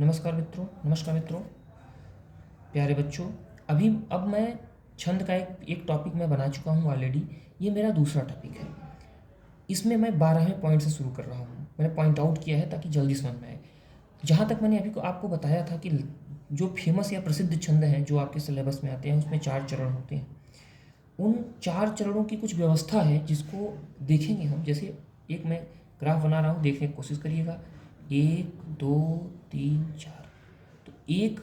नमस्कार मित्रों, प्यारे बच्चों। अब मैं छंद का एक टॉपिक मैं बना चुका हूँ ऑलरेडी। ये मेरा दूसरा टॉपिक है। इसमें मैं 12वें पॉइंट से शुरू कर रहा हूँ। मैंने पॉइंट आउट किया है ताकि जल्दी समझ में आए। जहाँ तक मैंने अभी को आपको बताया था कि जो फेमस या प्रसिद्ध छंद हैं जो आपके सिलेबस में आते हैं उसमें 4 चरण होते हैं। उन 4 चरणों की कुछ व्यवस्था है जिसको देखेंगे हम। जैसे एक मैं ग्राफ बना रहा हूँ, देखने की कोशिश करिएगा। 1 2 3 4। तो एक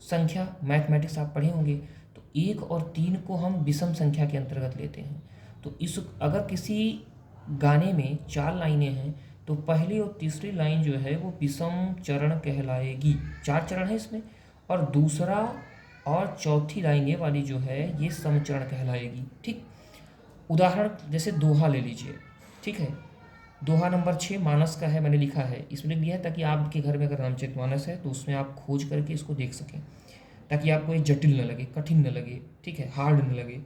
संख्या मैथमेटिक्स आप पढ़े होंगे, तो 1 और 3 को हम विषम संख्या के अंतर्गत लेते हैं। तो इस अगर किसी गाने में 4 लाइनें हैं तो पहली और तीसरी लाइन जो है वो विषम चरण कहलाएगी। 4 चरण है इसमें। और दूसरा और चौथी लाइन ये वाली जो है ये समचरण कहलाएगी। ठीक, उदाहरण जैसे दोहा ले लीजिए। ठीक है, दोहा नंबर 6 मानस का है, मैंने लिखा है। इसमें लिख दिया है ताकि आपके घर में अगर रामचरितमानस है तो उसमें आप खोज करके इसको देख सकें, ताकि आपको ये जटिल न लगे, कठिन न लगे, ठीक है, हार्ड न लगे।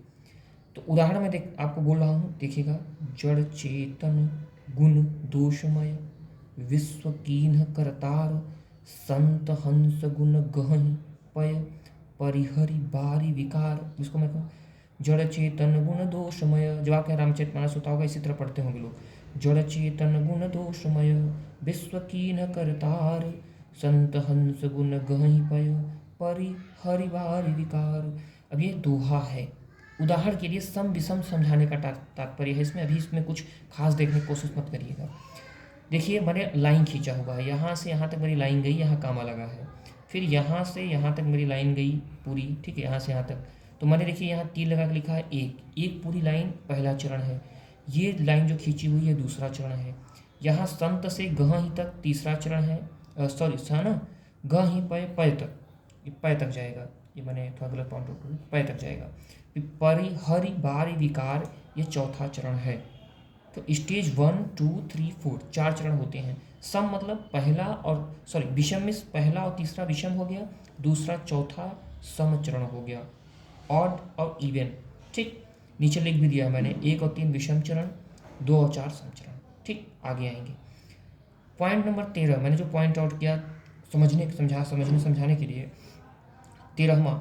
तो उदाहरण में देख आपको बोल रहा हूँ, देखिएगा। जड़ चेतन गुण दोषमय, विश्व कीन्ह करतार, संत हंस गुण गहहि पय, परिहरि बारी विकार। इसको मैं कहूँ, जड़ चेतन गुण दोषमय। जब आपके रामचरितमानस होता होगा इसी तरह पढ़ते होंगे लोग। जड़ चेतन गुण दोषमय, विश्व कीन्ह करतार, संत हंस गुण गहहि पय, परिहरि बारी विकार। अब ये दोहा है। उदाहरण के लिए सम विषम समझाने का तात्पर्य है इसमें। अभी इसमें कुछ खास देखने की कोशिश मत करिएगा। देखिए, मैंने लाइन खींचा हुआ है, यहाँ से यहाँ तक मेरी लाइन गई, यहाँ कामा लगा है। फिर यहाँ से यहाँ तक मेरी लाइन गई पूरी, ठीक है, यहाँ से यहाँ तक। तो मैंने देखिए यहाँ तीर लगा के लिखा है एक पूरी लाइन पहला चरण है। ये लाइन जो खींची हुई है दूसरा चरण है। यहाँ संत से गह ही तक तीसरा चरण है। सॉरी है ना, ग ही पय पय तक, ये पय तक जाएगा। ये मैंने थोड़ा गलत पॉइंट आउट, पय तक जाएगा। परिहरि बारी विकार, ये चौथा चरण है। तो स्टेज 1 2 3 4 4 चरण होते हैं। सम मतलब पहला और सॉरी विषम में पहला और तीसरा विषम हो गया, दूसरा चौथा सम चरण हो गया। ऑड और इवन, ठीक। नीचे लिख भी दिया मैंने, 1 और 3 विषम चरण, 2 और 4 सम चरण। ठीक, आगे आएंगे। पॉइंट नंबर 13 मैंने जो पॉइंट आउट किया समझाने के लिए। 13वां,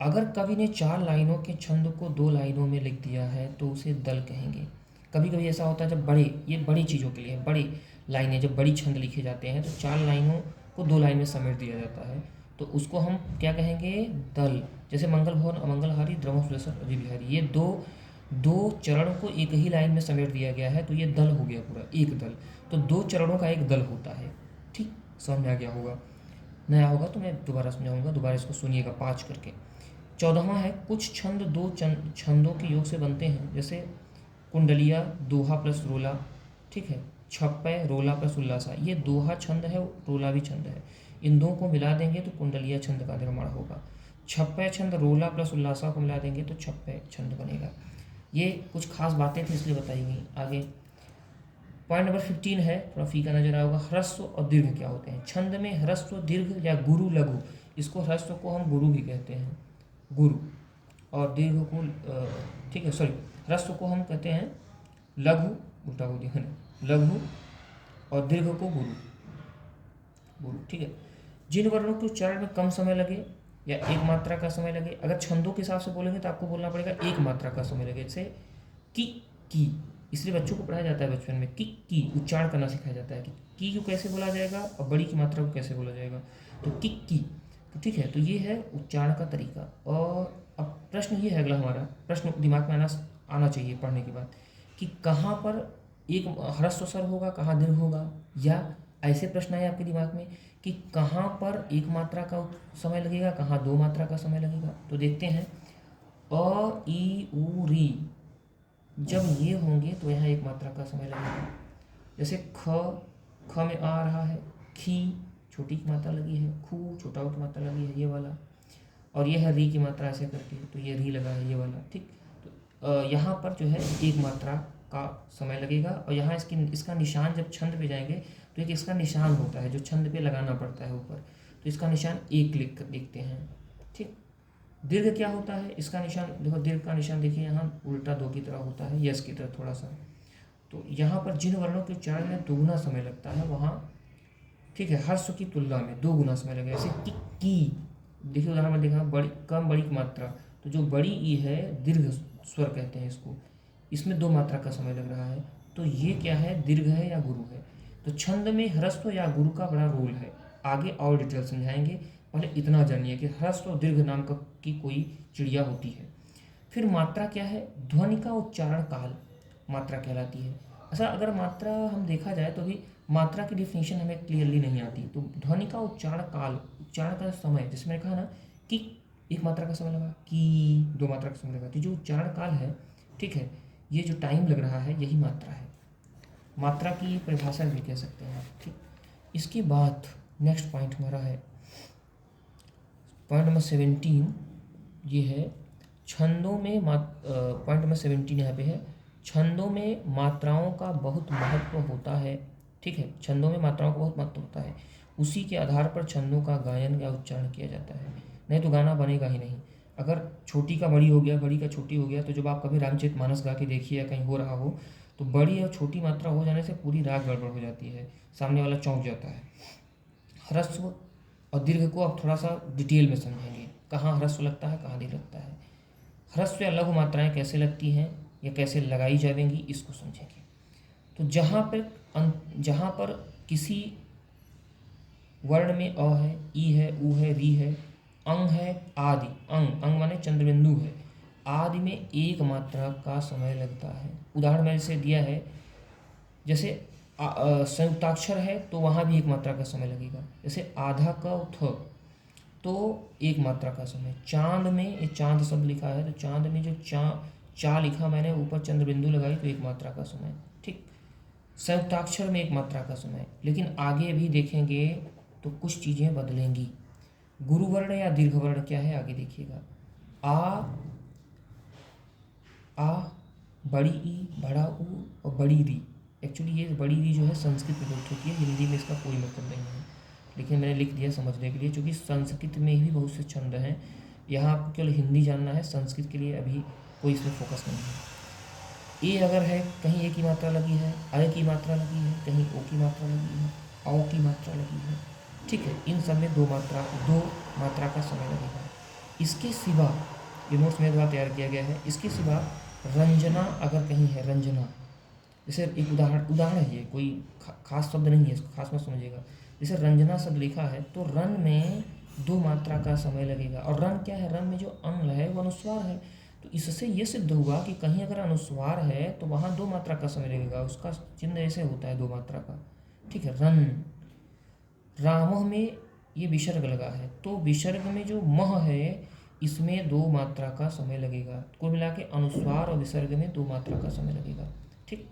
अगर कवि ने 4 लाइनों के छंद को 2 लाइनों में लिख दिया है तो उसे दल कहेंगे। कभी कभी ऐसा होता है जब ये बड़ी चीज़ों के लिए बड़ी लाइनें, जब बड़ी छंद लिखे जाते हैं तो 4 लाइनों को 2 लाइन में समेट दिया जाता है, तो उसको हम क्या कहेंगे, दल। जैसे मंगल भवन अमंगलहारी द्रवम सुदर्शन अजय बिहारी, ये दो चरण को एक ही लाइन में समेट दिया गया है, तो ये दल हो गया पूरा, एक दल। तो 2 चरणों का एक दल होता है। ठीक, समझ में आ गया होगा। नया होगा तो मैं दोबारा समझाऊंगा, दोबारा इसको सुनिएगा 5 करके। 14वां है, कुछ छंद 2 छंदों के योग से बनते हैं। जैसे कुंडलिया दोहा प्लस रोला, ठीक है, छप्पय रोला प्लस उल्लासा। ये दोहा छंद है, रोला भी छंद है। इन दो को मिला देंगे तो कुंडलिया छंद का निर्माण होगा। छप्पय छंद रोला प्लस उल्लासा को मिला देंगे तो छप्पय छंद बनेगा। ये कुछ खास बातें थी इसलिए बताई गई। आगे पॉइंट नंबर 15 है, थोड़ा फीका नजर आएगा। ह्रस्व और दीर्घ क्या होते हैं। छंद में ह्रस्व दीर्घ या गुरु लघु, इसको ह्रस्व को हम गुरु भी कहते हैं, गुरु। और दीर्घ को ठीक है, सॉरी, ह्रस्व को हम कहते हैं लघु, उल्टा हो दिया मैंने, लघु। और दीर्घ को गुरु, गुरु, ठीक है। जिन वर्णों के उच्चारण में कम समय लगे या एक मात्रा का समय लगे, अगर छंदों के हिसाब से बोलेंगे तो आपको बोलना पड़ेगा एक मात्रा का समय लगे। जैसे की, इसलिए बच्चों को पढ़ाया जाता है बचपन में की उच्चारण करना सिखाया जाता है कि की को कैसे बोला जाएगा और बड़ी की मात्रा को कैसे बोला जाएगा। तो की, तो ठीक है, तो ये है उच्चारण का तरीका। और अब प्रश्न ये है, अगला हमारा प्रश्न दिमाग में आना चाहिए पढ़ने के बाद, कि कहाँ पर एक ह्रस्व स्वर होगा, कहाँ दीर्घ होगा। या ऐसे प्रश्न आए आपके दिमाग में कि कहाँ पर एक मात्रा का समय लगेगा, कहाँ 2 मात्रा का समय लगेगा। तो देखते हैं, अ ई उ री, जब ये होंगे तो यहाँ एक मात्रा का समय लगेगा। जैसे ख में आ रहा है, खी छोटी की मात्रा लगी है, खू छोटा की मात्रा लगी है, ये वाला। और ये है री की मात्रा ऐसे करके, तो ये री लगा है, ये वाला। ठीक, तो यहाँ पर जो है एक मात्रा का समय लगेगा। और यहाँ इसका निशान, जब छंद पे जाएंगे तो एक इसका निशान होता है जो छंद पे लगाना पड़ता है ऊपर, तो इसका निशान एक लिख कर देखते हैं। ठीक, दीर्घ क्या होता है, इसका निशान देखो, दीर्घ का निशान देखिए यहाँ उल्टा 2 की तरह होता है, यस की तरह थोड़ा सा। तो यहाँ पर जिन वर्णों के उच्चारण में दोगुना समय लगता है वहाँ ठीक है, ह्रस्व की तुलना में 2 गुना समय लगेगा। जैसे की, देखिए उदाहरण में देखा, बड़ी कम बड़ी की मात्रा, तो जो बड़ी ई है दीर्घ स्वर कहते हैं इसको, इसमें 2 मात्रा का समय लग रहा है। तो ये क्या है, दीर्घ है या गुरु है? तो छंद में ह्रस्व या गुरु का बड़ा रोल है, आगे और डिटेल समझाएंगे। पहले इतना जानिए कि ह्रस्व और दीर्घ नाम का की कोई चिड़िया होती है। फिर मात्रा क्या है, ध्वनि का उच्चारण काल मात्रा कहलाती है। अच्छा, अगर मात्रा हम देखा जाए तो भी मात्रा की डिफिनीशन हमें क्लियरली नहीं आती। तो ध्वनि का उच्चारण काल, उच्चारण का समय, जैसे मैंने कहा ना कि 1 मात्रा का समय लगा, कि 2 मात्रा का समय लगा, तो जो उच्चारण काल है, ठीक है, ये जो टाइम लग रहा है यही मात्रा है। मात्रा की परिभाषा भी कह सकते हैं आप, ठीक। इसके बाद नेक्स्ट पॉइंट हमारा है पॉइंट नंबर 17, ये है छंदों में पॉइंट नंबर 17 यहाँ पे है, छंदों में मात्राओं का बहुत महत्व होता है। ठीक है, छंदों में मात्राओं का बहुत महत्व होता है, उसी के आधार पर छंदों का गायन या उच्चारण किया जाता है, नहीं तो गाना बनेगा ही नहीं। अगर छोटी का बड़ी हो गया, बड़ी का छोटी हो गया, तो जब आप कभी रामचरितमानस गा के देखिए या कहीं हो रहा हो, तो बड़ी और छोटी मात्रा हो जाने से पूरी राग गड़बड़ हो जाती है, सामने वाला चौंक जाता है। ह्रस्व और दीर्घ को आप थोड़ा सा डिटेल में समझेंगे, कहाँ ह्रस्व लगता है, कहाँ दीर्घ लगता है, ह्रस्व या लघु मात्राएं कैसे लगती हैं या कैसे लगाई जाएंगी, इसको समझेंगे। तो जहाँ पर किसी वर्ण में अ है, ई है, उ है, री है, अंग है, आदि, अंग माने चंद्रबिंदु है, आदि में 1 मात्रा का समय लगता है। उदाहरण मैंने जैसे दिया है, जैसे संयुक्ताक्षर है तो वहाँ भी 1 मात्रा का समय लगेगा। जैसे आधा क थ, तो 1 मात्रा का समय। चांद में, ये चांद शब्द लिखा है, तो चांद में जो चा लिखा मैंने, ऊपर चंद्रबिंदु लगाई, तो 1 मात्रा का समय। ठीक, संयुक्ताक्षर में 1 मात्रा का समय। लेकिन आगे भी देखेंगे तो कुछ चीज़ें बदलेंगी। गुरुवर्ण या दीर्घवर्ण क्या है, आगे देखिएगा। आ, बड़ी ई, बड़ा ऊ और बड़ी री। एक्चुअली ये बड़ी री जो है संस्कृत में प्रयुक्त होती है, हिंदी में इसका कोई मतलब नहीं है, लेकिन मैंने लिख दिया समझने के लिए, क्योंकि संस्कृत में भी बहुत से छंद हैं। यहाँ आपको केवल हिंदी जानना है, संस्कृत के लिए अभी कोई इसमें फोकस नहीं है। ए अगर है, कहीं ए की मात्रा लगी है, अय की मात्रा लगी है, कहीं ओ की मात्रा लगी है, औ की मात्रा लगी है। ठीक है, इन सब में 2 मात्रा का समय लगेगा। इसके सिवा, ये नोट्स में द्वारा तैयार किया गया है, इसके सिवा रंजना अगर कहीं है, रंजना, जैसे एक उदाहरण है, ये कोई खास शब्द नहीं है, इसको खास मत समझिएगा। जैसे रंजना शब्द लिखा है, तो रन में 2 मात्रा का समय लगेगा। और रन क्या है, रन में जो अंग है वो अनुस्वार है, तो इससे ये सिद्ध हुआ कि कहीं अगर अनुस्वार है तो वहाँ 2 मात्रा का समय लगेगा, उसका चिन्ह ऐसे होता है 2 मात्रा का। ठीक है, रन। रामह में ये विसर्ग लगा है, तो विसर्ग में जो मह है, इसमें 2 मात्रा का समय लगेगा। कुल मिला के अनुस्वार और विसर्ग में 2 मात्रा का समय लगेगा। ठीक,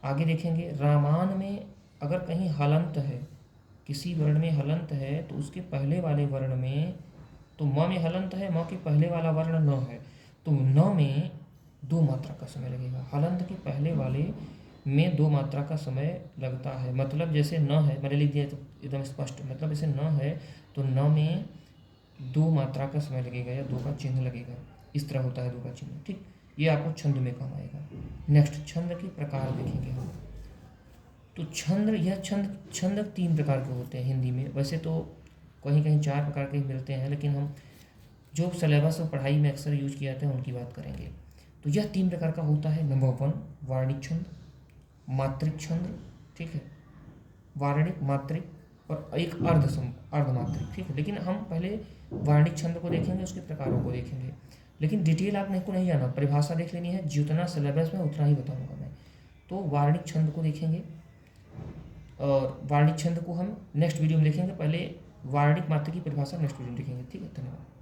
आगे देखेंगे। रामान में अगर कहीं हलंत है, किसी वर्ण में हलंत है, तो उसके पहले वाले वर्ण में, तो म में हलंत है, म के पहले वाला वर्ण न है, तो न में 2 मात्रा का समय लगेगा। हलंत के पहले वाले में 2 मात्रा का समय लगता है। मतलब जैसे न है, मैंने लिख दिया तो एकदम स्पष्ट, मतलब जैसे न है तो न में 2 मात्रा का समय लगेगा या 2 का चिन्ह लगेगा, इस तरह होता है 2 का चिन्ह। ठीक, ये आपको छंद में काम आएगा। नेक्स्ट, छंद के प्रकार देखेंगे हम। तो छंद 3 प्रकार के होते हैं हिंदी में, वैसे तो कहीं कहीं 4 प्रकार के मिलते हैं, लेकिन हम जो सिलेबस और पढ़ाई में अक्सर यूज किए जाते हैं उनकी बात करेंगे। तो यह 3 प्रकार का होता है। नंबर 1 वार्णिक छंद, मात्रिक छंद, ठीक है, वार्णिक, मात्रिक और एक अर्धमात्रिक। ठीक है, लेकिन हम पहले वार्णिक छंद को देखेंगे, उसके प्रकारों को देखेंगे, लेकिन डिटेल आपने को नहीं जाना, परिभाषा देख लेनी है, जितना सिलेबस में उतना ही बताऊंगा मैं। तो वार्णिक छंद को देखेंगे, और वार्णिक छंद को हम नेक्स्ट वीडियो में देखेंगे। पहले वार्णिक मात्रा की परिभाषा नेक्स्ट वीडियो में देखेंगे। ठीक है, धन्यवाद।